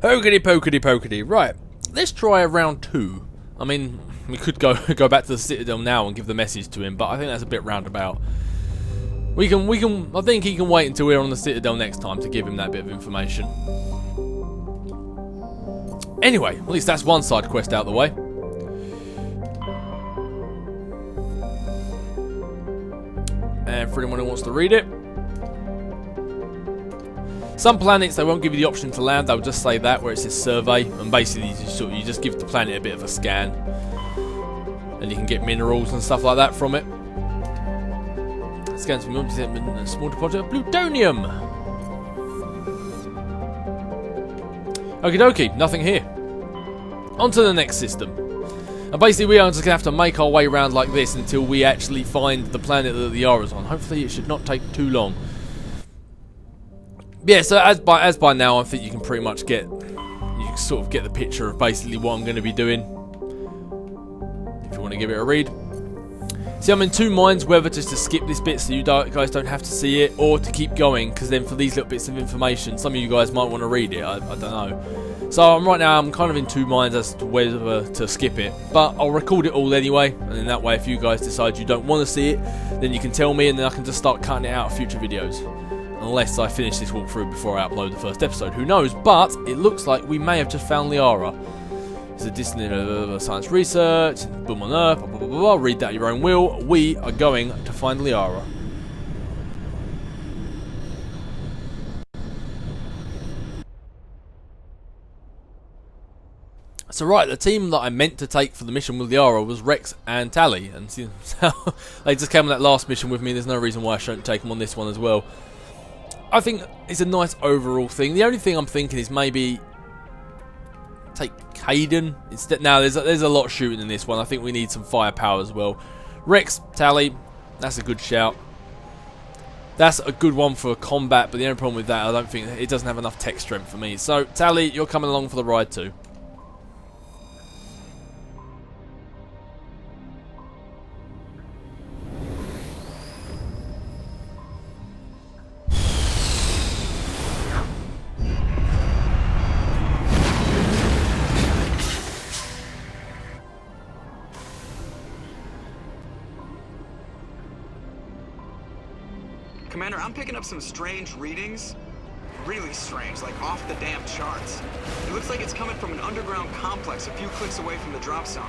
Hokity pokity pokity. Right, let's try round 2. I mean, we could go back to the Citadel now and give the message to him, but I think that's a bit roundabout. We can. I think he can wait until we're on the Citadel next time to give him that bit of information. Anyway, at least that's one side quest out of the way. And for anyone who wants to read it. Some planets, they won't give you the option to land, they'll just say that where it says survey, and basically you just give the planet a bit of a scan. And you can get minerals and stuff like that from it. Scans from a small deposit of plutonium. Okie dokie, nothing here. On to the next system. And basically we are just going to have to make our way around like this until we actually find the planet that the Yara's on. Hopefully it should not take too long. Yeah, so as by now I think you can pretty much sort of get the picture of basically what I'm going to be doing. If you want to give it a read. See, I'm in two minds whether just to skip this bit so you guys don't have to see it, or to keep going, because then for these little bits of information, some of you guys might want to read it, I don't know. So right now I'm kind of in two minds as to whether to skip it, but I'll record it all anyway, and then that way if you guys decide you don't want to see it, then you can tell me and then I can just start cutting it out of future videos. Unless I finish this walkthrough before I upload the first episode, who knows, but it looks like we may have just found Liara. It's a discipline science research, boom on Earth, blah, blah, blah, blah. Read that at your own will. We are going to find Liara. So right, the team that I meant to take for the mission with Liara was Rex and Tally, and so they just came on that last mission with me. There's no reason why I shouldn't take them on this one as well. I think it's a nice overall thing. The only thing I'm thinking is maybe take Caden instead. Now there's a lot of shooting in this one. I think we need some firepower as well. Rex, Tally, that's a good shout. That's a good one for combat, but the only problem with that, I don't think it doesn't have enough tech strength for me. So Tally, you're coming along for the ride too. Commander, I'm picking up some strange readings. Really strange, like off the damn charts. It looks like it's coming from an underground complex a few clicks away from the drop zone.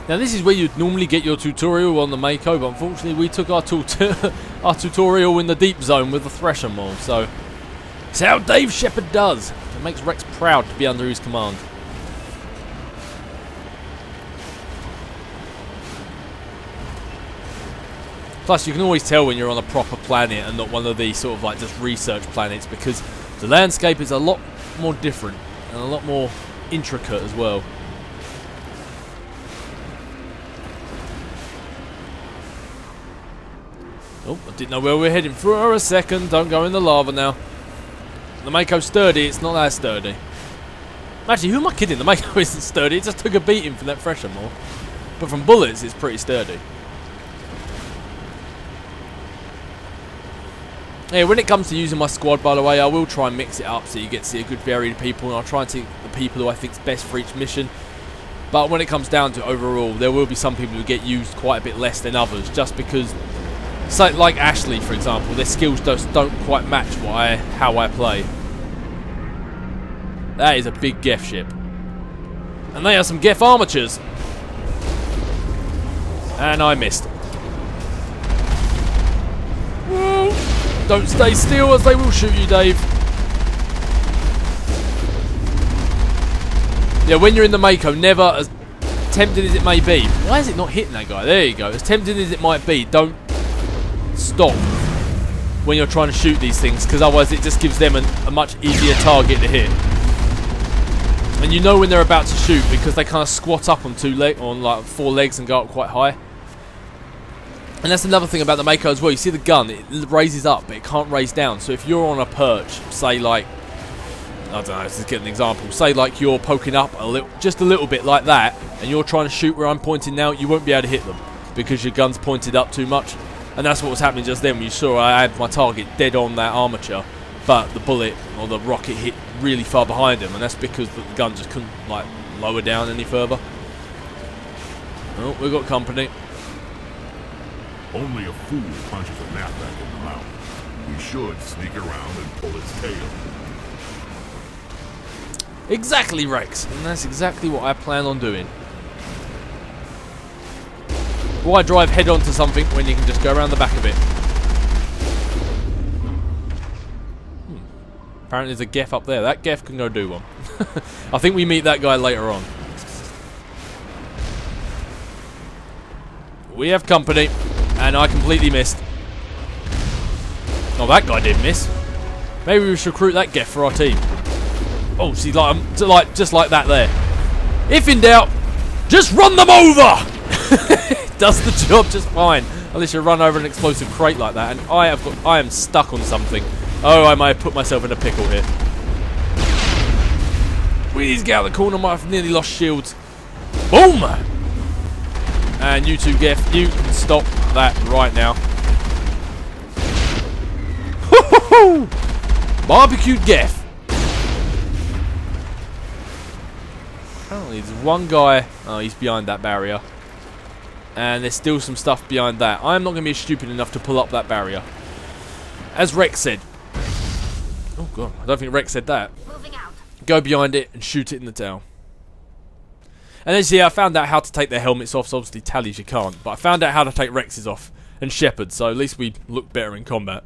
Now this is where you'd normally get your tutorial on the Mako, but unfortunately we took our tutorial in the deep zone with the Thresher Maul, so it's how Dave Shepard does. It makes Rex proud to be under his command. Plus, you can always tell when you're on a proper planet and not one of these sort of like just research planets, because the landscape is a lot more different and a lot more intricate as well. Oh, I didn't know where we were heading for a second. Don't go in the lava now. The Mako's sturdy, it's not that sturdy. Actually, who am I kidding? The Mako isn't sturdy, it just took a beating from that Thresher Maul. But from bullets, it's pretty sturdy. Yeah, when it comes to using my squad, by the way, I will try and mix it up so you get to see a good variety of people, and I'll try and take the people who I think is best for each mission. But when it comes down to overall, there will be some people who get used quite a bit less than others, just because, so, like Ashley, for example, their skills just don't quite match how I play. That is a big Geth ship. And they are some Geth armatures. And I missed. Whoa. Don't stay still, as they will shoot you, Dave. Yeah, when you're in the Mako, never, as tempting as it may be. Why is it not hitting that guy? There you go. As tempting as it might be, don't stop when you're trying to shoot these things, because otherwise it just gives them a much easier target to hit. And you know when they're about to shoot because they kind of squat up on like 4 legs and go up quite high. And that's another thing about the Mako as well. You see the gun, it raises up, but it can't raise down. So if you're on a perch, say like, I don't know, let's just get an example. Say like you're poking up just a little bit like that, and you're trying to shoot where I'm pointing now, you won't be able to hit them because your gun's pointed up too much. And that's what was happening just then when you saw I had my target dead on that armature. but the bullet or the rocket hit really far behind him, and that's because the gun just couldn't like lower down any further. Oh, we've got company. Only a fool punches a knapsack in the mouth. We should sneak around and pull its tail. Exactly, Rex, and that's exactly what I plan on doing. Why drive head onto something when you can just go around the back of it? Apparently there's a Geth up there. That Geth can go do one. I think we meet that guy later on. We have company, and I completely missed. Oh, that guy did miss. Maybe we should recruit that Geth for our team. Oh, see, just like that there. If in doubt, just run them over! Does the job just fine. Unless you run over an explosive crate like that, and I am stuck on something. Oh, I might have put myself in a pickle here. We need to get out of the corner. Might have nearly lost shields. Boom! And you two, Geth, you can stop that right now. Ho-ho-ho! Barbecued Geth. Apparently there's one guy. Oh, he's behind that barrier. And there's still some stuff behind that. I'm not going to be stupid enough to pull up that barrier. As Rex said. Oh god, I don't think Rex said that. Moving out. Go behind it and shoot it in the tail. And then see, I found out how to take their helmets off. So obviously Tallies you can't, but I found out how to take Rex's off and Shepard. So at least we look better in combat.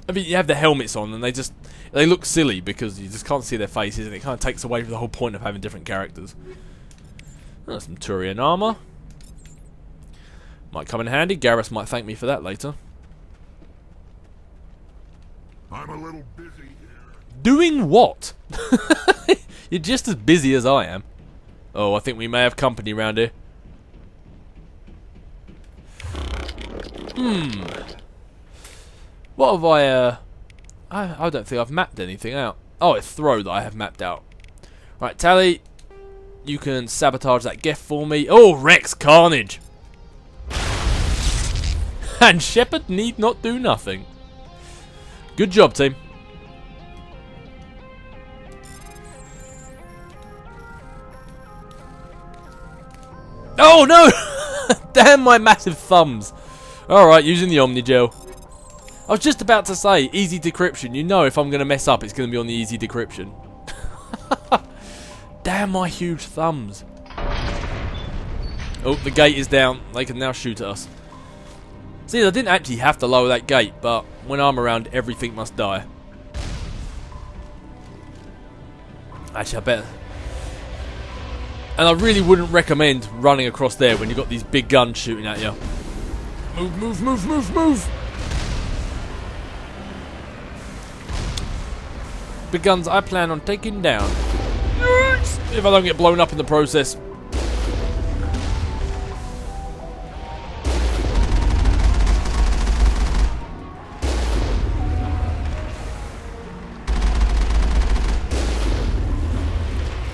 I mean, you have the helmets on and they look silly because you just can't see their faces, and it kind of takes away from the whole point of having different characters. Oh, some Turian armor. Might come in handy. Garrus might thank me for that later. I'm a little busy here. Doing what? You're just as busy as I am. Oh, I think we may have company around here. What have I don't think I've mapped anything out. Oh, it's throw that I have mapped out. Right, Tally, you can sabotage that Geth for me. Oh, Rex Carnage. And Shepard need not do nothing. Good job, team. Oh no! Damn my massive thumbs. Alright, using the Omnigel. I was just about to say, easy decryption. You know if I'm going to mess up, it's going to be on the easy decryption. Damn my huge thumbs. Oh, the gate is down. They can now shoot at us. See, I didn't actually have to lower that gate, but when I'm around, everything must die. Actually, I better. And I really wouldn't recommend running across there when you've got these big guns shooting at you. Move, move, move, move, move! Big guns I plan on taking down. If I don't get blown up in the process.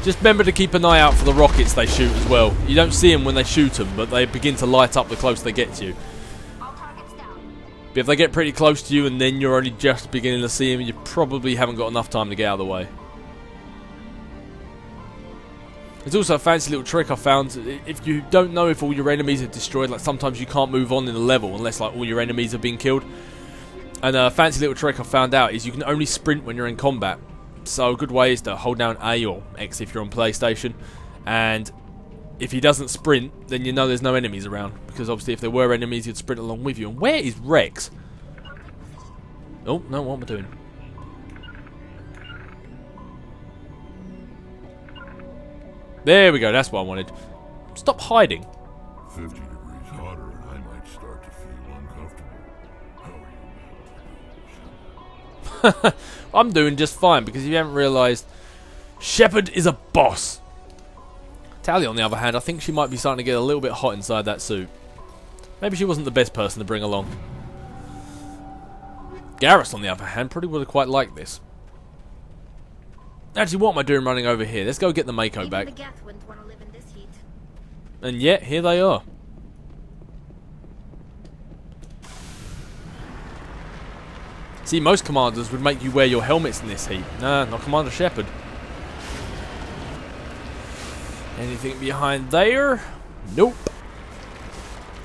Just remember to keep an eye out for the rockets they shoot as well. You don't see them when they shoot them, but they begin to light up the closer they get to you. All targets down. But if they get pretty close to you and then you're only just beginning to see them, you probably haven't got enough time to get out of the way. There's also a fancy little trick I found. If you don't know if all your enemies are destroyed, like sometimes you can't move on in a level unless like all your enemies have been killed. And a fancy little trick I found out is you can only sprint when you're in combat. So a good way is to hold down A or X if you're on PlayStation, and if he doesn't sprint, then you know there's no enemies around, because obviously if there were enemies he'd sprint along with you. And where is Rex? Oh, no, what am I doing? There we go, that's what I wanted. Stop hiding. 50 degrees hotter and I might start to feel uncomfortable. How are you? I'm doing just fine, because if you haven't realised, Shepard is a boss. Tally, on the other hand, I think she might be starting to get a little bit hot inside that suit. Maybe she wasn't the best person to bring along. Garrus, on the other hand, probably would have quite liked this. Actually, what am I doing running over here? Let's go get the Mako Even back. the Geth wouldn't want to live in this heat. And yet, here they are. See, most commanders would make you wear your helmets in this heat. Nah, not Commander Shepard. Anything behind there? Nope.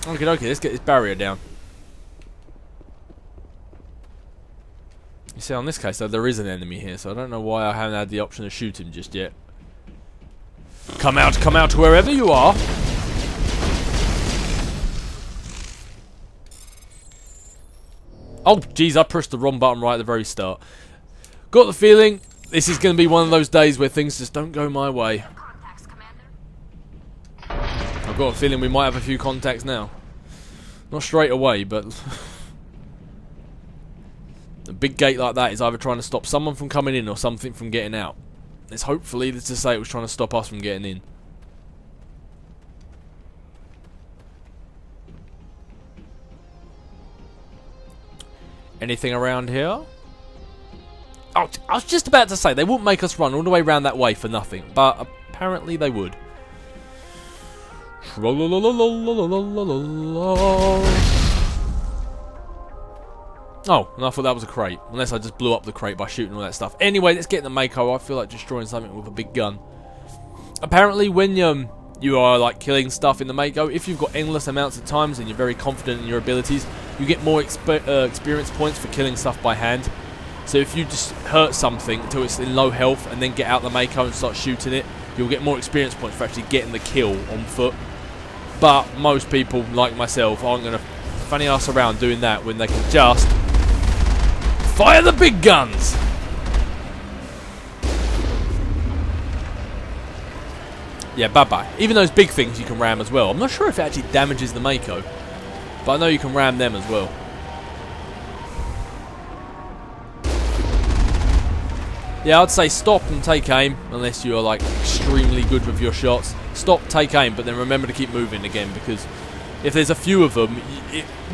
Okay, let's get this barrier down. You see, on this case, though, there is an enemy here, so I don't know why I haven't had the option to shoot him just yet. Come out, wherever you are. Oh, jeez, I pushed the wrong button right at the very start. Got the feeling this is going to be one of those days where things just don't go my way. Contacts, Commander. I've got a feeling we might have a few contacts now. Not straight away, but... a big gate like that is either trying to stop someone from coming in or something from getting out. Let's hopefully to say it was trying to stop us from getting in. Anything around here? Oh, I was just about to say, they wouldn't make us run all the way around that way for nothing, but apparently they would. Oh, and I thought that was a crate. Unless I just blew up the crate by shooting all that stuff. Anyway, let's get in the Mako. I feel like destroying something with a big gun. Apparently, when you are like killing stuff in the Mako, if you've got endless amounts of times and you're very confident in your abilities, you get more experience points for killing stuff by hand. So if you just hurt something until it's in low health and then get out the Mako and start shooting it, you'll get more experience points for actually getting the kill on foot. But most people, like myself, aren't going to funny ass around doing that when they can just fire the big guns! Yeah, bye-bye. Even those big things you can ram as well. I'm not sure if it actually damages the Mako, but I know you can ram them as well. Yeah, I'd say stop and take aim, unless you're like extremely good with your shots. Stop, take aim, but then remember to keep moving again, because if there's a few of them,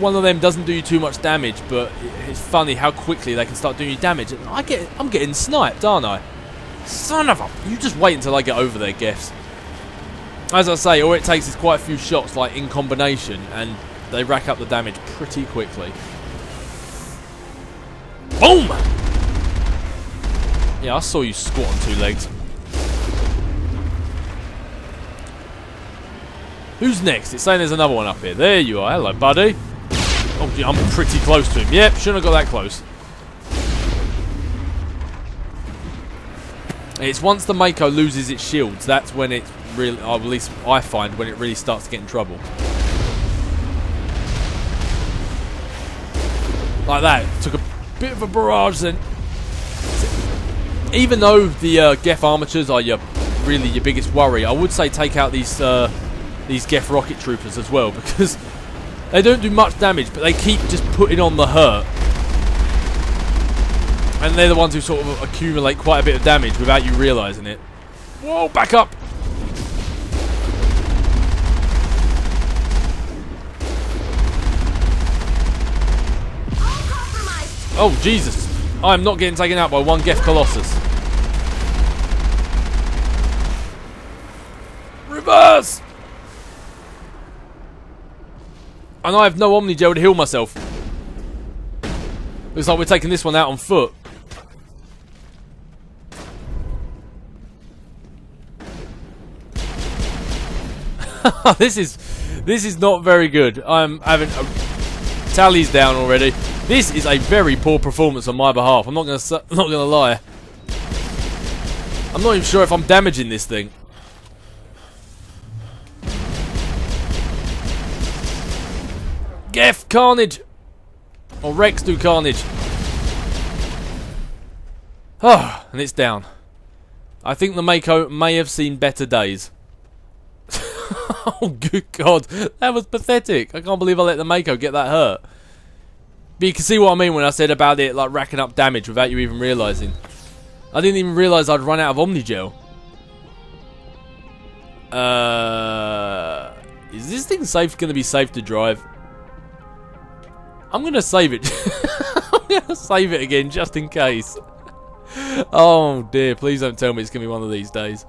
one of them doesn't do you too much damage, but it's funny how quickly they can start doing you damage. And I'm getting sniped, aren't I? Son of a... You just wait until I get over there, Geffs. As I say, all it takes is quite a few shots, like in combination, and they rack up the damage pretty quickly. Boom! Yeah, I saw you squat on two legs. Who's next? It's saying there's another one up here. There you are. Hello, buddy. Oh, gee, I'm pretty close to him. Yep, shouldn't have got that close. It's once the Mako loses its shields, that's when it really, or at least I find, when it really starts to get in trouble. Like that. Took a bit of a barrage then. Even though the Geff armatures are really your biggest worry, I would say take out these Geff rocket troopers as well, because they don't do much damage, but they keep just putting on the hurt. And they're the ones who sort of accumulate quite a bit of damage without you realising it. Whoa, back up! Oh, Jesus. I'm not getting taken out by one Geff Colossus. Reverse! And I have no Omni Gel to heal myself. Looks like we're taking this one out on foot. This is not very good. I'm having tallies down already. This is a very poor performance on my behalf. I'm not gonna lie. I'm not even sure if I'm damaging this thing. Geff carnage, or Rex do carnage. Ah, and it's down. I think the Mako may have seen better days. Oh, good God. That was pathetic. I can't believe I let the Mako get that hurt. But you can see what I mean when I said about it like racking up damage without you even realising. I didn't even realise I'd run out of Omni Gel. Is this thing going to be safe to drive? I'm going to save it. I'm going to save it again just in case. Oh dear, please don't tell me it's going to be one of these days.